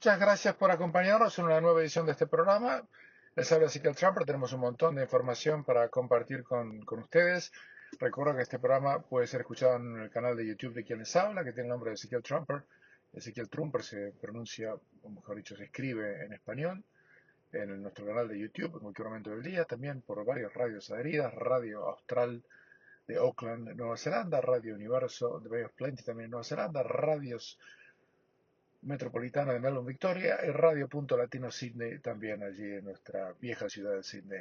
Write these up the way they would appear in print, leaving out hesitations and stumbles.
Muchas gracias por acompañarnos en una nueva edición de este programa. Les habla Ezequiel Trumper. Tenemos un montón de información para compartir con ustedes. Recuerdo que este programa puede ser escuchado en el canal de YouTube de quien les habla, que tiene el nombre de Ezequiel Trumper. Ezequiel Trumper se pronuncia, o mejor dicho, se escribe en español en nuestro canal de YouTube en cualquier momento del día. También por varias radios adheridas: Radio Austral de Auckland, Nueva Zelanda; Radio Universo de Bay of Plenty, también en Nueva Zelanda; Radios Metropolitana de Melbourne, Victoria, y Radio Punto Latino Sydney, también allí en nuestra vieja ciudad de Sydney.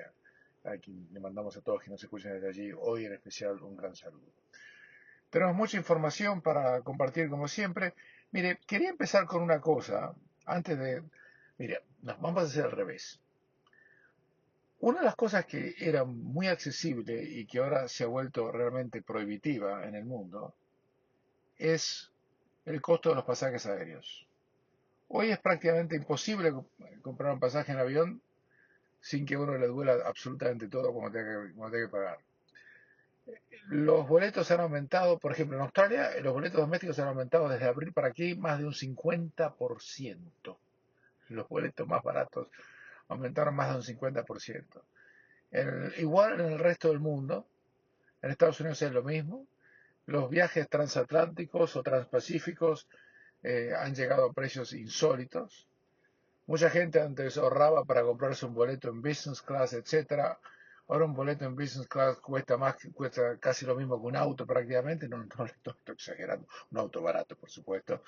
Aquí le mandamos a todos quienes nos escuchan desde allí, hoy en especial, un gran saludo. Tenemos mucha información para compartir como siempre. Mire, quería empezar con una cosa, antes de... Mire, nos vamos a hacer al revés. Una de las cosas que era muy accesible y que ahora se ha vuelto realmente prohibitiva en el mundo es el costo de los pasajes aéreos. Hoy es prácticamente imposible comprar un pasaje en avión sin que a uno le duela absolutamente todo como tenga que pagar. Los boletos han aumentado, por ejemplo, en Australia, los boletos domésticos han aumentado desde abril para aquí más de un 50%. Los boletos más baratos aumentaron más de un 50%. Igual en el resto del mundo, en Estados Unidos es lo mismo. Los viajes transatlánticos o transpacíficos han llegado a precios insólitos. Mucha gente antes ahorraba para comprarse un boleto en business class, etcétera. Ahora un boleto en business class cuesta casi lo mismo que un auto prácticamente. No estoy exagerando. Un auto barato, por supuesto,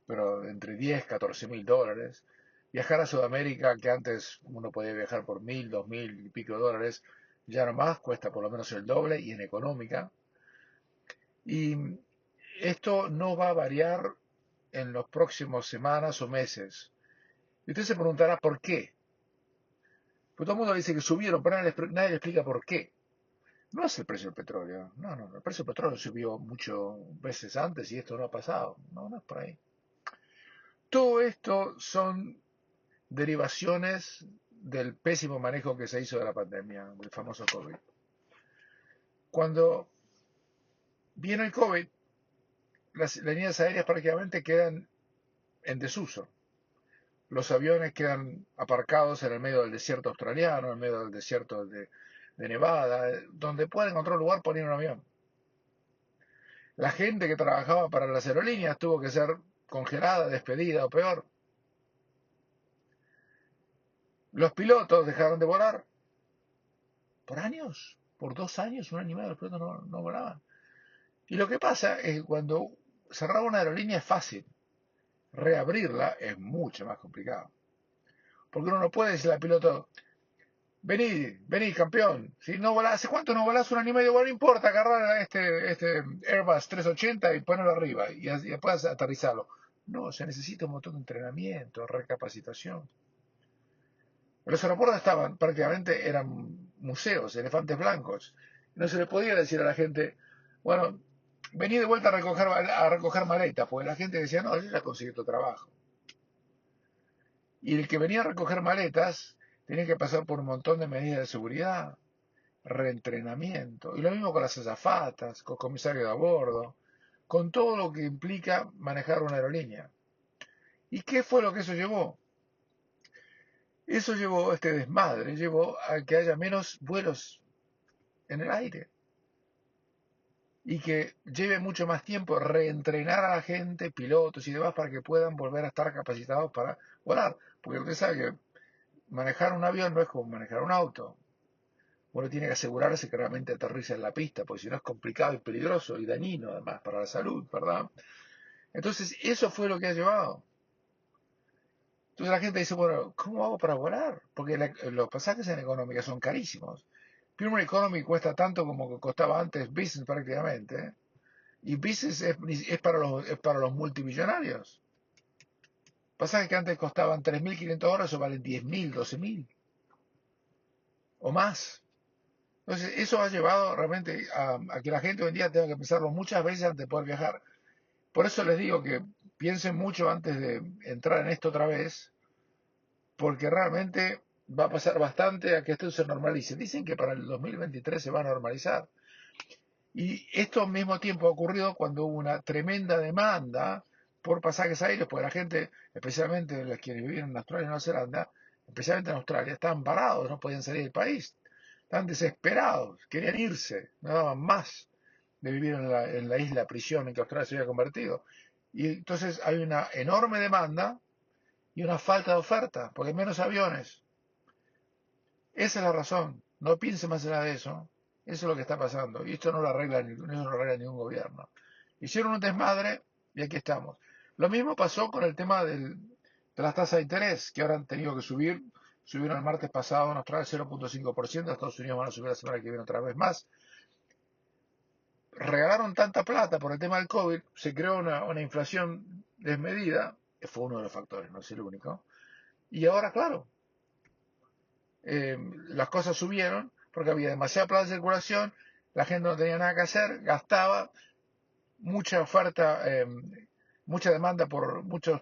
pero entre 10, 14 mil dólares. Viajar a Sudamérica, que antes uno podía viajar por 1.000, 2.000 y pico de dólares, ya no más, cuesta por lo menos el doble y en económica. Y esto no va a variar en los próximos semanas o meses. Y usted se preguntará por qué. Pues todo el mundo dice que subieron, pero nadie le explica por qué. No es el precio del petróleo. No. El precio del petróleo subió muchas veces antes y esto no ha pasado. No es por ahí. Todo esto son derivaciones del pésimo manejo que se hizo de la pandemia, del famoso COVID. Cuando viene el COVID, las líneas aéreas prácticamente quedan en desuso. Los aviones quedan aparcados en el medio del desierto australiano, en el medio del desierto de Nevada, donde pueden encontrar un lugar poner un avión. La gente que trabajaba para las aerolíneas tuvo que ser congelada, despedida o peor. Los pilotos dejaron de volar por años, por 2 años, un año y medio, los pilotos no volaban. Y lo que pasa es que cuando cerrar una aerolínea es fácil, reabrirla es mucho más complicado. Porque uno no puede decirle al piloto: vení, campeón. Si no volás, ¿hace cuánto no volás? Un año y medio. Bueno, no importa, agarrar este Airbus 380 y ponerlo arriba y después aterrizarlo. No, se necesita un montón de entrenamiento, recapacitación. Los aeropuertos estaban, prácticamente eran museos, elefantes blancos. No se le podía decir a la gente: bueno, vení de vuelta a recoger maletas, porque la gente decía: no, yo ya conseguí tu trabajo. Y el que venía a recoger maletas tenía que pasar por un montón de medidas de seguridad, reentrenamiento. Y lo mismo con las azafatas, con comisario de a bordo, con todo lo que implica manejar una aerolínea. ¿Y qué fue lo que eso llevó? Eso llevó, este desmadre, llevó a que haya menos vuelos en el aire y que lleve mucho más tiempo reentrenar a la gente, pilotos y demás, para que puedan volver a estar capacitados para volar. Porque usted sabe que manejar un avión no es como manejar un auto. Uno tiene que asegurarse que realmente aterriza en la pista, porque si no es complicado y peligroso y dañino además para la salud, ¿verdad? Entonces, eso fue lo que ha llevado. Entonces la gente dice: bueno, ¿cómo hago para volar? Porque los pasajes en económica son carísimos. Premier Economy cuesta tanto como que costaba antes Business prácticamente, ¿eh? Y Business es para los multimillonarios. Pasajes que antes costaban 3.500 dólares o valen 10.000, 12.000 o más. Entonces, eso ha llevado realmente a que la gente hoy en día tenga que pensarlo muchas veces antes de poder viajar. Por eso les digo que piensen mucho antes de entrar en esto otra vez, porque realmente va a pasar bastante a que esto se normalice. Dicen que para el 2023 se va a normalizar. Y esto al mismo tiempo ha ocurrido cuando hubo una tremenda demanda por pasajes aéreos, porque la gente, especialmente los quienes vivían en Australia y Nueva Zelanda, especialmente en Australia, estaban parados, no podían salir del país, estaban desesperados, querían irse, no daban más de vivir en la isla prisión en que Australia se había convertido. Y entonces hay una enorme demanda y una falta de oferta, porque hay menos aviones. Esa es la razón. No piense más allá de eso. Eso es lo que está pasando. Y esto no lo arregla, no lo arregla ningún gobierno. Hicieron un desmadre y aquí estamos. Lo mismo pasó con el tema de las tasas de interés, que ahora han tenido que subir. Subieron el martes pasado en Australia 0.5%, Estados Unidos van a subir la semana que viene otra vez más. Regalaron tanta plata por el tema del COVID, se creó una inflación desmedida, que fue uno de los factores, no es el único. Y ahora, claro, las cosas subieron porque había demasiada plata de circulación, la gente no tenía nada que hacer, gastaba, mucha oferta, mucha demanda por muchos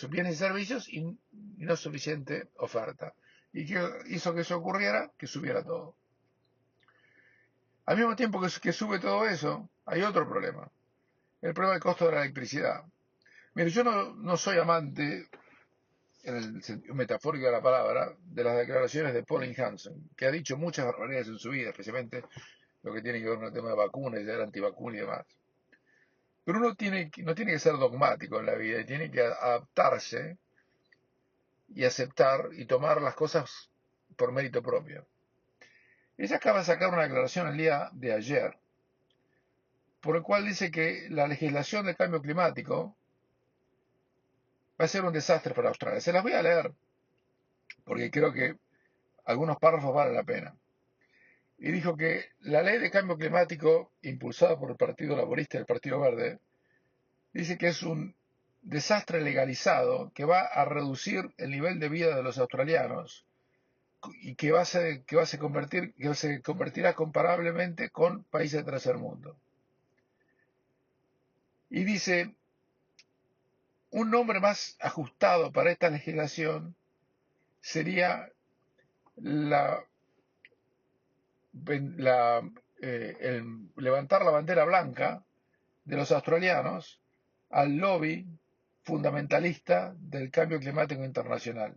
bienes y servicios y no suficiente oferta. ¿Y qué hizo que eso ocurriera? Que subiera todo. Al mismo tiempo que sube todo eso, hay otro problema, el problema del costo de la electricidad. Mire, yo no soy amante, en el sentido metafórico de la palabra, de las declaraciones de Pauline Hanson, que ha dicho muchas barbaridades en su vida, especialmente lo que tiene que ver con el tema de vacunas y de antivacuna y demás. Pero uno no tiene que ser dogmático en la vida y tiene que adaptarse y aceptar y tomar las cosas por mérito propio. Ella acaba de sacar una declaración el día de ayer, por el cual dice que la legislación de cambio climático va a ser un desastre para Australia. Se las voy a leer, porque creo que algunos párrafos valen la pena. Y dijo que la ley de cambio climático, impulsada por el Partido Laborista y el Partido Verde, dice que es un desastre legalizado que va a reducir el nivel de vida de los australianos y que se convertirá comparablemente con países del tercer mundo. Y dice, un nombre más ajustado para esta legislación sería el levantar la bandera blanca de los australianos al lobby fundamentalista del cambio climático internacional.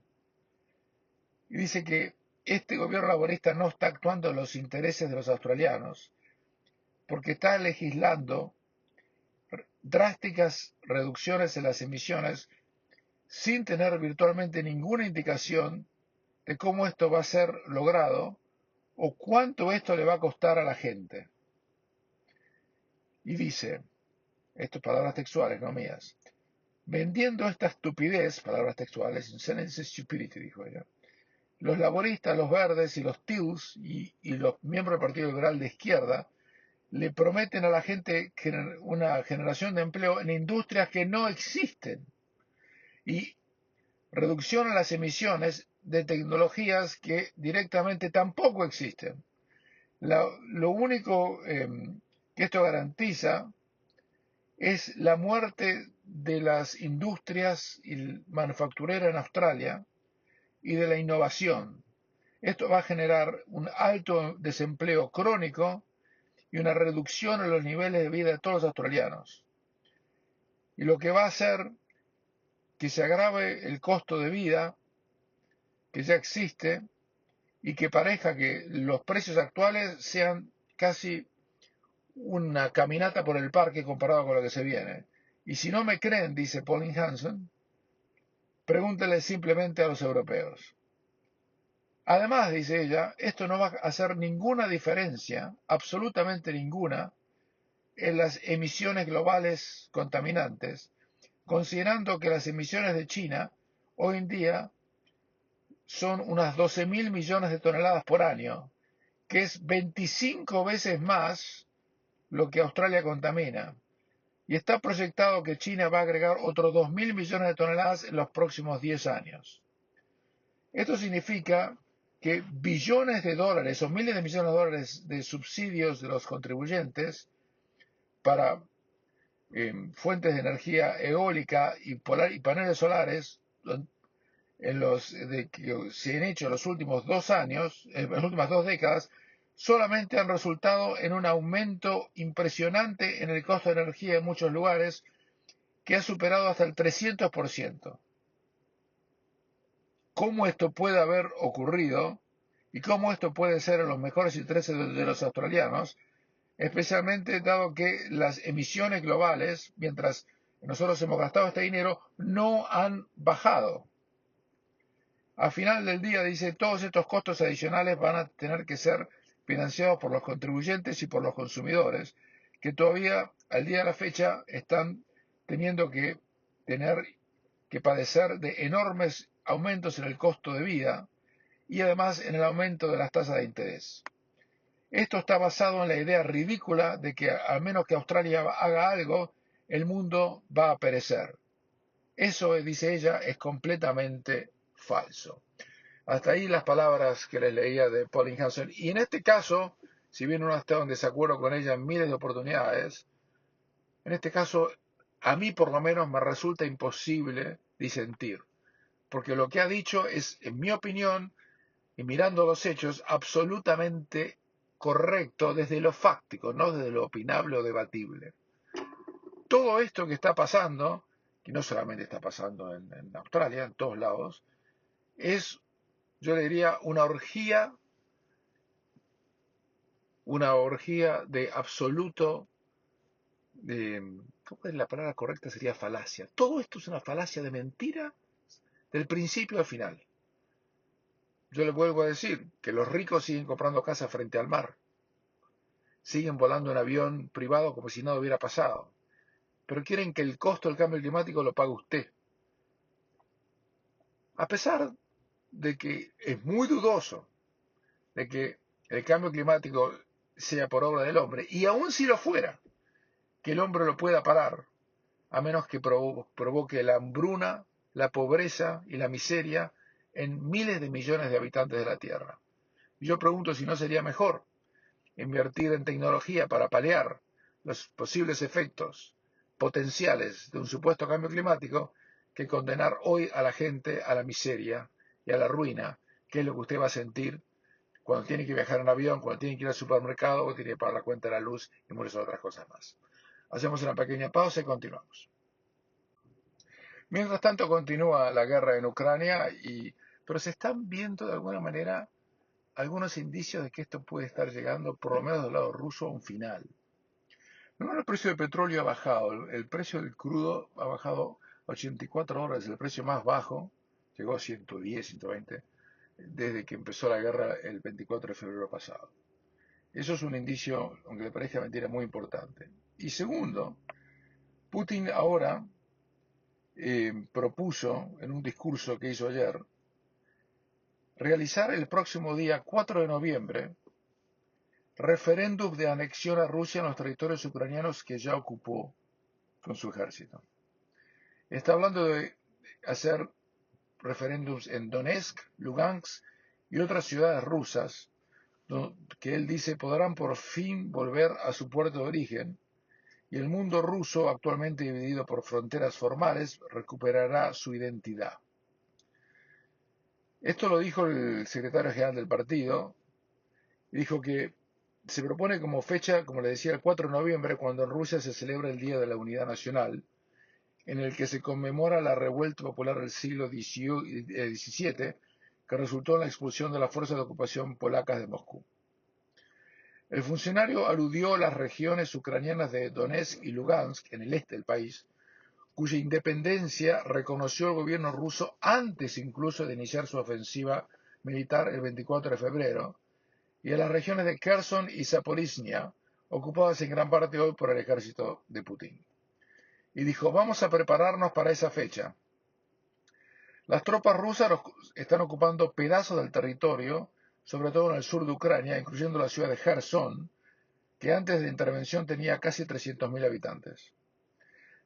Y dice que este gobierno laborista no está actuando en los intereses de los australianos, porque está legislando drásticas reducciones en las emisiones sin tener virtualmente ninguna indicación de cómo esto va a ser logrado o cuánto esto le va a costar a la gente. Y dice, esto es palabras textuales, no mías, vendiendo esta estupidez, palabras textuales, insolence stupidity, dijo ella, los laboristas, los verdes y los TILs y los miembros del Partido Liberal de izquierda le prometen a la gente una generación de empleo en industrias que no existen y reducción en las emisiones de tecnologías que directamente tampoco existen. Lo único que esto garantiza es la muerte de las industrias manufactureras en Australia y de la innovación. Esto va a generar un alto desempleo crónico y una reducción en los niveles de vida de todos los australianos. Y lo que va a hacer que se agrave el costo de vida que ya existe y que parezca que los precios actuales sean casi una caminata por el parque comparado con lo que se viene. Y si no me creen, dice Pauline Hanson, pregúntenle simplemente a los europeos. Además, dice ella, esto no va a hacer ninguna diferencia, absolutamente ninguna, en las emisiones globales contaminantes, considerando que las emisiones de China hoy en día son unas 12.000 millones de toneladas por año, que es 25 veces más lo que Australia contamina. Y está proyectado que China va a agregar otros 2.000 millones de toneladas en los próximos 10 años. Esto significa que billones de dólares o miles de millones de dólares de subsidios de los contribuyentes para fuentes de energía eólica y paneles solares que se han hecho en los últimos 2 años, en las últimas 2 décadas, solamente han resultado en un aumento impresionante en el costo de energía en muchos lugares que ha superado hasta el 300%. ¿Cómo esto puede haber ocurrido y cómo esto puede ser en los mejores intereses de los australianos, especialmente dado que las emisiones globales, mientras nosotros hemos gastado este dinero, no han bajado? Al final del día, dice, todos estos costos adicionales van a tener que ser financiados por los contribuyentes y por los consumidores, que todavía al día de la fecha están teniendo que tener que padecer de enormes aumentos en el costo de vida y además en el aumento de las tasas de interés. Esto está basado en la idea ridícula de que al menos que Australia haga algo, el mundo va a perecer. Eso, dice ella, es completamente falso. Hasta ahí las palabras que les leía de Pauline Hanson. Y en este caso, si bien uno ha estado en desacuerdo con ella en miles de oportunidades, en este caso, a mí por lo menos me resulta imposible disentir. Porque lo que ha dicho es, en mi opinión, y mirando los hechos, absolutamente correcto desde lo fáctico, no desde lo opinable o debatible. Todo esto que está pasando, que no solamente está pasando en Australia, en todos lados, es, yo le diría, una orgía de absoluto, ¿cómo es la palabra correcta? Sería falacia. Todo esto es una falacia de mentira del principio al final. Yo le vuelvo a decir que los ricos siguen comprando casas frente al mar, siguen volando en avión privado como si nada hubiera pasado, pero quieren que el costo del cambio climático lo pague usted. A pesar de que es muy dudoso de que el cambio climático sea por obra del hombre, y aun si lo fuera, que el hombre lo pueda parar, a menos que provoque la hambruna, la pobreza y la miseria en miles de millones de habitantes de la Tierra. Y yo pregunto si no sería mejor invertir en tecnología para paliar los posibles efectos potenciales de un supuesto cambio climático que condenar hoy a la gente a la miseria y a la ruina, que es lo que usted va a sentir cuando tiene que viajar en avión, cuando tiene que ir al supermercado o tiene que pagar la cuenta de la luz y muchas otras cosas más. Hacemos una pequeña pausa y continuamos. Mientras tanto continúa la guerra en Ucrania, pero se están viendo de alguna manera algunos indicios de que esto puede estar llegando, por lo menos del lado ruso, a un final. Primero, el precio del petróleo ha bajado, el precio del crudo ha bajado 84 horas, el precio más bajo, llegó a 110, 120, desde que empezó la guerra el 24 de febrero pasado. Eso es un indicio, aunque le parezca mentira, muy importante. Y segundo, Putin ahora propuso en un discurso que hizo ayer realizar el próximo día 4 de noviembre referéndum de anexión a Rusia en los territorios ucranianos que ya ocupó con su ejército. Está hablando de hacer referéndums en Donetsk, Lugansk y otras ciudades rusas, que él dice podrán por fin volver a su puerto de origen, y el mundo ruso, actualmente dividido por fronteras formales, recuperará su identidad. Esto lo dijo el secretario general del partido, y dijo que se propone como fecha, como le decía, el 4 de noviembre, cuando en Rusia se celebra el Día de la Unidad Nacional, en el que se conmemora la revuelta popular del siglo XVII, que resultó en la expulsión de las fuerzas de ocupación polacas de Moscú. El funcionario aludió a las regiones ucranianas de Donetsk y Lugansk, en el este del país, cuya independencia reconoció el gobierno ruso antes incluso de iniciar su ofensiva militar el 24 de febrero, y a las regiones de Kherson y Zaporizhia, ocupadas en gran parte hoy por el ejército de Putin. Y dijo, vamos a prepararnos para esa fecha. Las tropas rusas están ocupando pedazos del territorio, sobre todo en el sur de Ucrania, incluyendo la ciudad de Kherson, que antes de la intervención tenía casi 300.000 habitantes.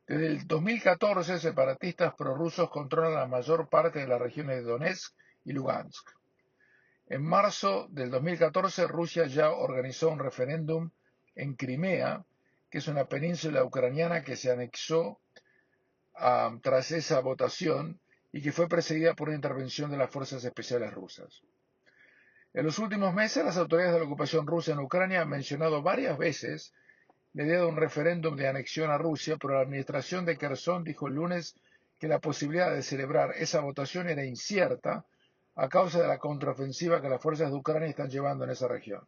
Desde el 2014, separatistas prorrusos controlan la mayor parte de las regiones de Donetsk y Lugansk. En marzo del 2014, Rusia ya organizó un referéndum en Crimea, que es una península ucraniana que se anexó tras esa votación y que fue precedida por una intervención de las fuerzas especiales rusas. En los últimos meses, las autoridades de la ocupación rusa en Ucrania han mencionado varias veces la idea de un referéndum de anexión a Rusia, pero la administración de Kherson dijo el lunes que la posibilidad de celebrar esa votación era incierta a causa de la contraofensiva que las fuerzas de Ucrania están llevando en esa región.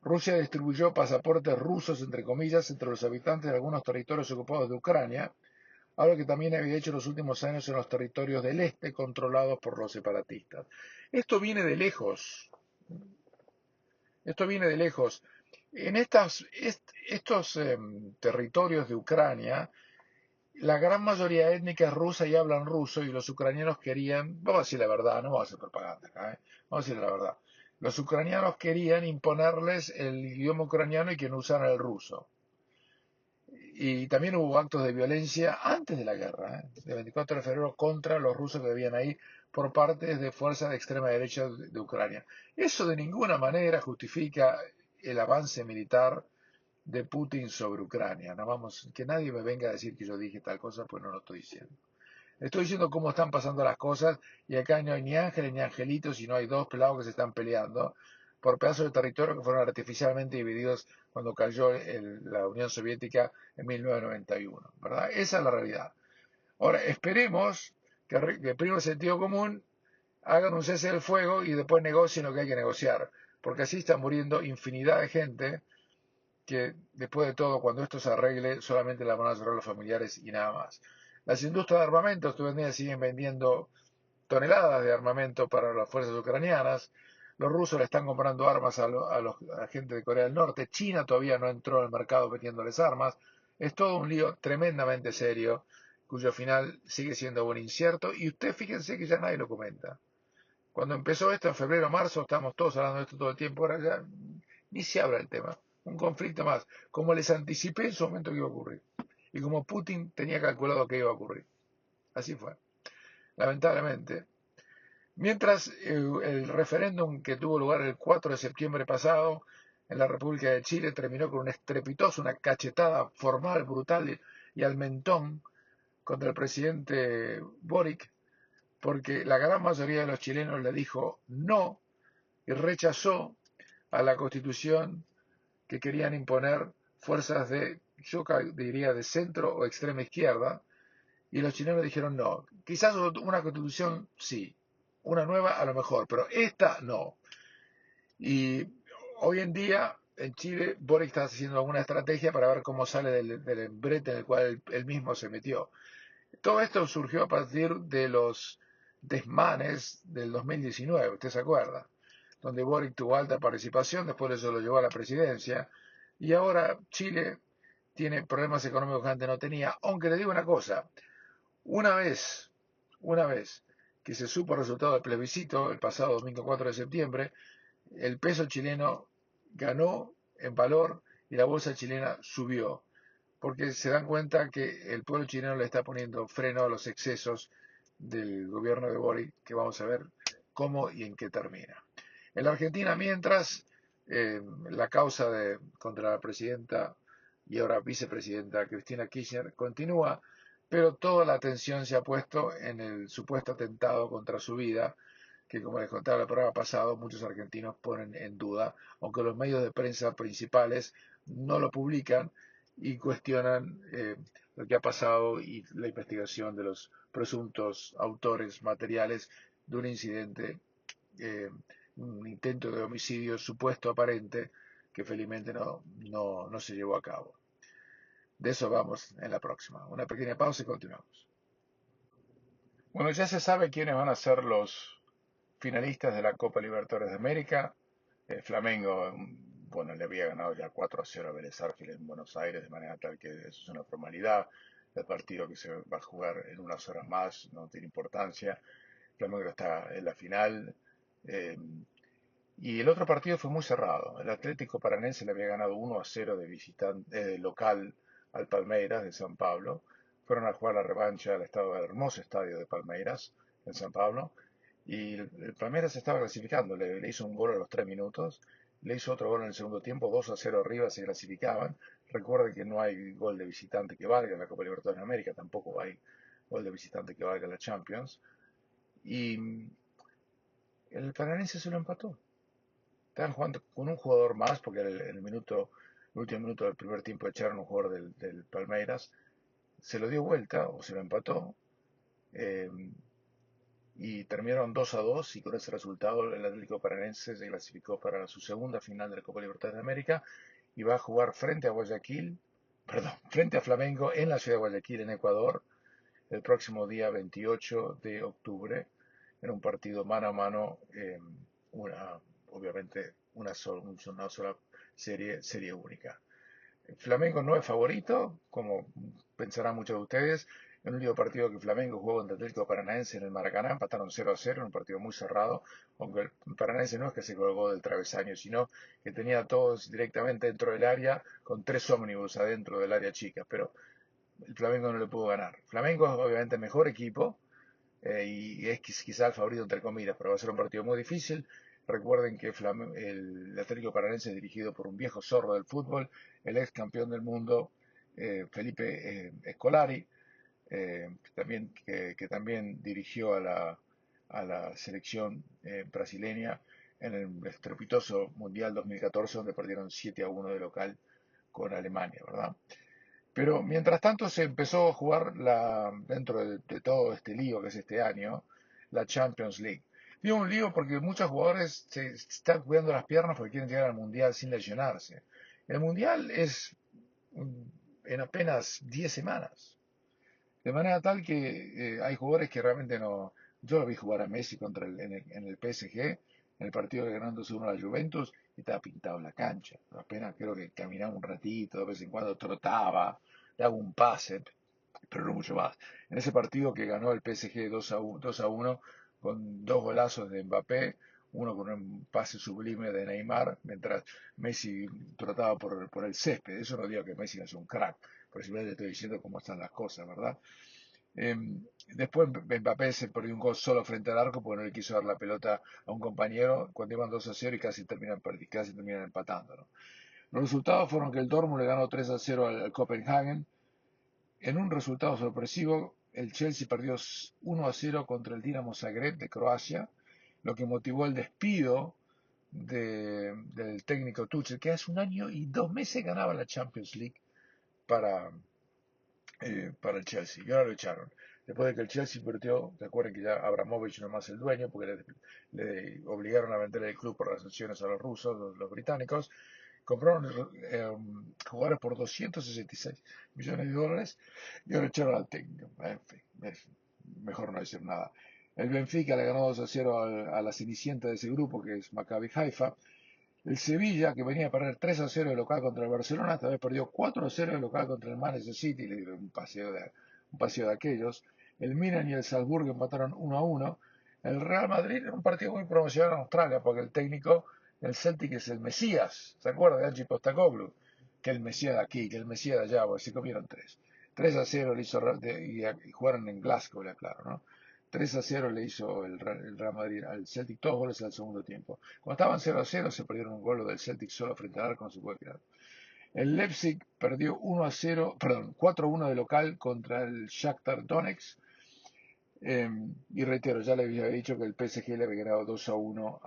Rusia distribuyó pasaportes rusos, entre comillas, entre los habitantes de algunos territorios ocupados de Ucrania, algo que también había hecho en los últimos años en los territorios del este controlados por los separatistas. Esto viene de lejos. Esto viene de lejos. En estos territorios de Ucrania, la gran mayoría étnica es rusa y hablan ruso, y los ucranianos querían, vamos a decir la verdad, no vamos a hacer propaganda acá, vamos a decir la verdad, los ucranianos querían imponerles el idioma ucraniano y que no usaran el ruso. Y también hubo actos de violencia antes de la guerra, del 24 de febrero, contra los rusos que vivían ahí por parte de fuerzas de extrema derecha de Ucrania. Eso de ninguna manera justifica el avance militar de Putin sobre Ucrania. No vamos, que nadie me venga a decir que yo dije tal cosa, pues no lo estoy diciendo. Estoy diciendo cómo están pasando las cosas, y acá no hay ni ángeles ni angelitos, sino hay dos pelados que se están peleando por pedazos de territorio que fueron artificialmente divididos cuando cayó la Unión Soviética en 1991, ¿verdad? Esa es la realidad. Ahora, esperemos que primo el sentido común, hagan un cese del fuego y después negocien lo que hay que negociar, porque así está muriendo infinidad de gente que, después de todo, cuando esto se arregle, solamente la van a cerrar los familiares y nada más. Las industrias de armamentos hoy en día siguen vendiendo toneladas de armamento para las fuerzas ucranianas. Los rusos le están comprando armas a la gente de Corea del Norte. China todavía no entró al mercado metiéndoles armas. Es todo un lío tremendamente serio, cuyo final sigue siendo un incierto. Y usted fíjense que ya nadie lo comenta. Cuando empezó esto en febrero o marzo, estamos todos hablando de esto todo el tiempo. Ahora ya ni se habla del tema. Un conflicto más. Como les anticipé en su momento que iba a ocurrir. Y como Putin tenía calculado que iba a ocurrir. Así fue. Lamentablemente. Mientras el referéndum que tuvo lugar el 4 de septiembre pasado en la República de Chile terminó con un estrepitoso, una cachetada formal, brutal y al mentón contra el presidente Boric, porque la gran mayoría de los chilenos le dijo no y rechazó a la constitución que querían imponer fuerzas yo diría, de centro o extrema izquierda, y los chilenos dijeron no. Quizás una constitución sí, una nueva a lo mejor, pero esta no. Y hoy en día en Chile Boric está haciendo alguna estrategia para ver cómo sale del embrete en el cual él mismo se metió. Todo esto surgió a partir de los desmanes del 2019, usted se acuerda, donde Boric tuvo alta participación, después de eso lo llevó a la presidencia, y ahora Chile tiene problemas económicos que antes no tenía, aunque le digo una cosa, una vez, una vez que se supo el resultado del plebiscito el pasado domingo 4 de septiembre, el peso chileno ganó en valor y la bolsa chilena subió, porque se dan cuenta que el pueblo chileno le está poniendo freno a los excesos del gobierno de Boric, que vamos a ver cómo y en qué termina. En la Argentina, mientras, la causa contra la presidenta y ahora vicepresidenta Cristina Kirchner continúa, pero toda la atención se ha puesto en el supuesto atentado contra su vida, que, como les contaba el programa pasado, muchos argentinos ponen en duda, aunque los medios de prensa principales no lo publican y cuestionan lo que ha pasado y la investigación de los presuntos autores materiales de un incidente, eh, un intento de homicidio supuesto aparente que felizmente no se llevó a cabo. De eso vamos en la próxima. Una pequeña pausa y continuamos. Bueno, ya se sabe quiénes van a ser los finalistas de la Copa Libertadores de América. Flamengo, bueno, le había ganado ya 4-0 a Vélez Sarsfield en Buenos Aires, de manera tal que eso es una formalidad. El partido que se va a jugar en unas horas más no tiene importancia. Flamengo está en la final. eh, y el otro partido fue muy cerrado. El Atlético Paranense le había ganado 1-0 de visitante, local al Palmeiras de San Pablo. Fueron a jugar la revancha al hermoso estadio de Palmeiras en San Pablo. Y el Palmeiras estaba clasificando. Le hizo un gol a los 3 minutos. Le hizo otro gol en el segundo tiempo. 2-0 arriba se clasificaban. Recuerden que no hay gol de visitante que valga en la Copa Libertadores de América. Tampoco hay gol de visitante que valga en la Champions. Y el Paranense se lo empató. Estaban jugando con un jugador más porque en el minuto el último minuto del primer tiempo echaron un jugador del Palmeiras, se lo dio vuelta o se lo empató, eh, y terminaron 2-2 y con ese resultado el Atlético Paranaense se clasificó para su segunda final de la Copa Libertadores de América y va a jugar frente a Guayaquil, perdón, frente a Flamengo en la ciudad de Guayaquil, en Ecuador, el próximo día 28 de octubre, en un partido mano a mano, una, obviamente una sola serie única. Flamengo no es favorito, como pensarán muchos de ustedes. En el único partido que Flamengo jugó contra Atlético Paranaense en el Maracaná, empataron 0-0 en un partido muy cerrado, aunque el Paranaense no es que se colgó del travesaño, sino que tenía a todos directamente dentro del área, con 3 ómnibus adentro del área chica, pero el Flamengo no le pudo ganar. Flamengo es obviamente el mejor equipo, y es quizá el favorito entre comillas, pero va a ser un partido muy difícil. Recuerden que el Atlético Paranaense es dirigido por un viejo zorro del fútbol, el ex campeón del mundo, Felipe Scolari, que también dirigió a la selección brasileña en el estrepitoso Mundial 2014, donde perdieron 7-1 de local con Alemania, ¿verdad? Pero mientras tanto se empezó a jugar dentro de todo este lío que es este año, la Champions League. Digo un lío porque muchos jugadores se están cuidando las piernas porque quieren llegar al Mundial sin lesionarse. El Mundial es mm, en apenas 10 semanas. De manera tal que hay jugadores que realmente no. Yo lo vi jugar a Messi en el PSG, en el partido que ganó 2-1 a la Juventus, y estaba pintado en la cancha. Apenas creo que caminaba un ratito, de vez en cuando trotaba, daba un pase, pero no mucho más. En ese partido que ganó el PSG 2-1, con 2 golazos de Mbappé, uno con un pase sublime de Neymar, mientras Messi trotaba por el césped. Eso no digo que Messi no es un crack, pero simplemente estoy diciendo cómo están las cosas, ¿verdad? Eh, Después Mbappé se perdió un gol solo frente al arco porque no le quiso dar la pelota a un compañero cuando iban 2-0 y casi terminan empatando, ¿no? Los resultados fueron que el Dortmund le ganó 3-0 al Copenhagen. En un resultado sorpresivo, el Chelsea perdió 1-0 contra el Dinamo Zagreb de Croacia, lo que motivó el despido del técnico Tuchel, que hace 1 año y 2 meses ganaba la Champions League para, para el Chelsea, y ahora lo echaron. Después de que el Chelsea perdió, recuerden que ya Abramovich no es más el dueño, porque le obligaron a vender el club por las sanciones a los rusos, los británicos. Compraron jugadores por 266 millones de dólares y ahora echaron al técnico. En fin, mejor no decir nada. El Benfica le ganó 2-0 a la cenicienta de ese grupo, que es Maccabi Haifa. El Sevilla, que venía a perder 3-0 de local contra el Barcelona, esta vez perdió 4-0 de local contra el Manchester City, le dieron un paseo de aquellos. El Milan y el Salzburgo empataron 1-1. El Real Madrid en un partido muy promocionado en Australia, porque el técnico del Celtic es el Mesías, ¿se acuerda de Ange Postecoglou? Que el Mesías de aquí, que el Mesías de allá, porque se comieron tres. 3-0 le hizo, y jugaron en Glasgow, le aclaro, ¿no? 3-0 le hizo el Real Madrid al Celtic, todos goles al segundo tiempo. Cuando estaban 0-0 se perdieron un gol del Celtic solo frente al arco, no se puede creer. El Leipzig perdió 1-0, perdón, 4-1 de local contra el Shakhtar Donetsk. Y reitero, ya le había dicho que el PSG le había ganado 2-1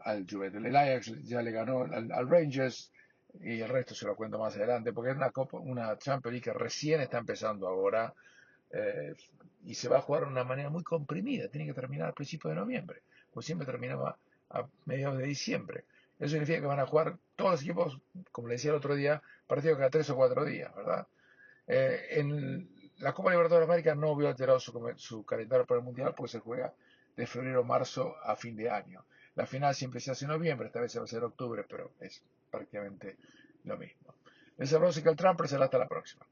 al Juventus. El Ajax ya le ganó al Rangers, y el resto se lo cuento más adelante, porque es una Champions League que recién está empezando ahora, eh, y se va a jugar de una manera muy comprimida. Tiene que terminar a principios de noviembre, pues siempre terminaba a mediados de diciembre. Eso significa que van a jugar todos los equipos, como le decía el otro día, partidos cada 3 o 4 días, ¿verdad? En la Copa Libertadores de América no vio alterado su calendario para el Mundial, porque se juega de febrero a marzo a fin de año. La final siempre se hace en noviembre, esta vez se va a hacer en octubre, pero es prácticamente lo mismo. Les habló Sical Trump, será hasta la próxima.